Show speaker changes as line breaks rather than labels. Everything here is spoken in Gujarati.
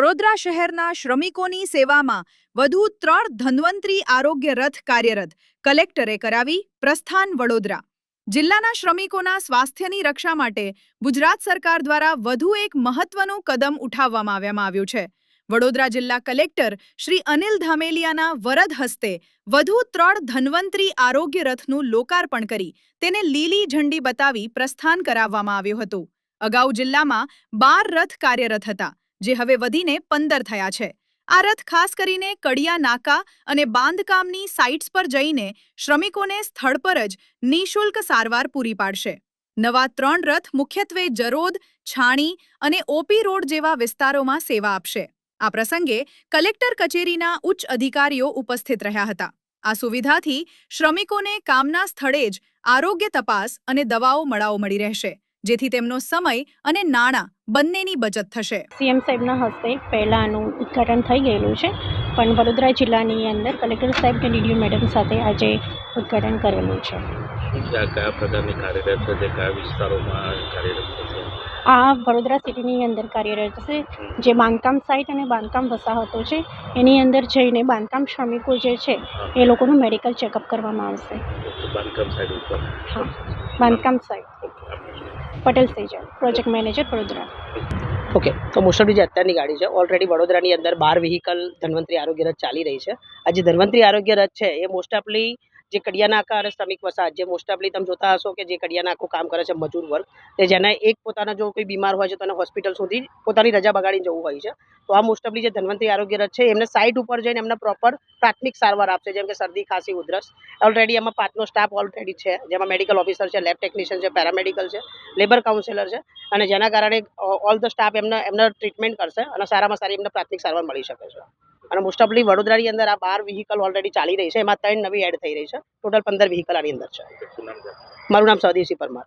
વડોદરા શહેરના શ્રમિકોની સેવામાં વધુ 3 ધન્વંતરી આરોગ્ય રથ કાર્યરત કલેક્ટરે કરાવી પ્રસ્થાન વડોદરા. જિલ્લાના શ્રમિકોના સ્વાસ્થ્યની રક્ષા માટે ગુજરાત સરકાર દ્વારા વધુ એક મહત્વનું કદમ ઉઠાવવામાં આવ્યું છે. વડોદરા જિલ્લા કલેક્ટર શ્રી અનિલ ધામેલિયાના વરદ હસ્તે વધુ 3 ધન્વંતરી આરોગ્ય રથનું લોકાર્પણ કરી તેને લીલી ઝંડી બતાવી પ્રસ્થાન કરાવવામાં આવ્યું હતું. અગાઉ જિલ્લામાં 12 રથ કાર્યરત હતા, જે હવે વધીને 15 થયા છે. આ રથ ખાસ કરીને કડિયા નાકા અને બાંધકામની સાઇટ્સ પર જઈને શ્રમિકોને સ્થળ પર જ નિઃશુલ્ક સારવાર પૂરી પાડશે. નવા 3 રથ મુખ્યત્વે જરોદ, છાણી અને ઓપી રોડ જેવા વિસ્તારોમાં સેવા આપશે. આ પ્રસંગે કલેક્ટર કચેરીના ઉચ્ચ અધિકારીઓ ઉપસ્થિત રહ્યા હતા. આ સુવિધાથી શ્રમિકોને કામના સ્થળે જ આરોગ્ય તપાસ અને દવાઓ મળી રહેશે, જેથી તેમનો સમય અને નાણાં બંનેની બચત થશે.
સીએમ સાહેબના હસ્તે પહેલાંનું ઉદ્ઘાટન થઈ ગયેલું છે, પણ વડોદરા જિલ્લાની અંદર કલેક્ટર સાહેબ અને ડીડીઓ મેડમ સાથે આજે ઉદ્ઘાટન કરેલું છે.
કયા પ્રકારની કાર્યરત છે, કયા વિસ્તારોમાં કાર્યરત છે?
આ વડોદરા સિટીની અંદર કાર્યરત છે, જે બાંધકામ સાઇટ અને બાંધકામ વસાહતો છે એની અંદર જઈને બાંધકામ શ્રમિકો જે છે એ લોકોનું મેડિકલ ચેકઅપ કરવામાં આવશે.
બાંધકામ સાઇટ ઉપર?
હા, બાંધકામ site. Patel Sejal, project manager Vadodara.
Okay, તો મોસ્ટલી જે અત્યારની ગાડી છે, ઓલરેડી વડોદરાની અંદર 12 વ્હીકલ ધન્વંતરી આરોગ્ય રથ ચાલી રહી છે. આ જે ધન્વંતરી આરોગ્ય રથ છે એ મોસ્ટ ઓફલી જે કડિયા નાકા અને શ્રમિક વસાહત, જે મોસ્ટ ઓફલી તમે જોતા હશો કે જે કડિયા નાકો કામ કરે છે મજૂર વર્ગ, તે જેના એક પોતાના જો કોઈ બીમાર હોય છે તો એને હોસ્પિટલ સુધી પોતાની રજા બગાડીને જવું હોય છે. તો આ મોસ્ટ ઓફલી જે ધન્વંતરી આરોગ્ય રથ છે એમને સાઇટ ઉપર જઈને એમને પ્રોપર પ્રાથમિક સારવાર આપશે, જેમ કે શરદી, ખાંસી, ઉધરસ. ઓલરેડી એમાં 5નો સ્ટાફ ઓલરેડી છે, જેમાં મેડિકલ ઓફિસર છે, લેબ ટેકનિશિયન છે, પેરામેડિકલ છે, લેબર કાઉન્સિલર છે, અને જેના કારણે ઓલ ધ સ્ટાફ એમને ટ્રીટમેન્ટ કરશે અને સારામાં સારી એમને પ્રાથમિક સારવાર મળી શકે છે. અને મોસ્ટ ઓફલી વડોદરાની અંદર આ 12 વ્હીકલ ઓલરેડી ચાલી રહી છે, એમાં 3 નવી એડ થઈ રહી છે. ટોટલ 15 વ્હીકલ આની અંદર છે. મારું નામ સ્વદેશી પરમાર.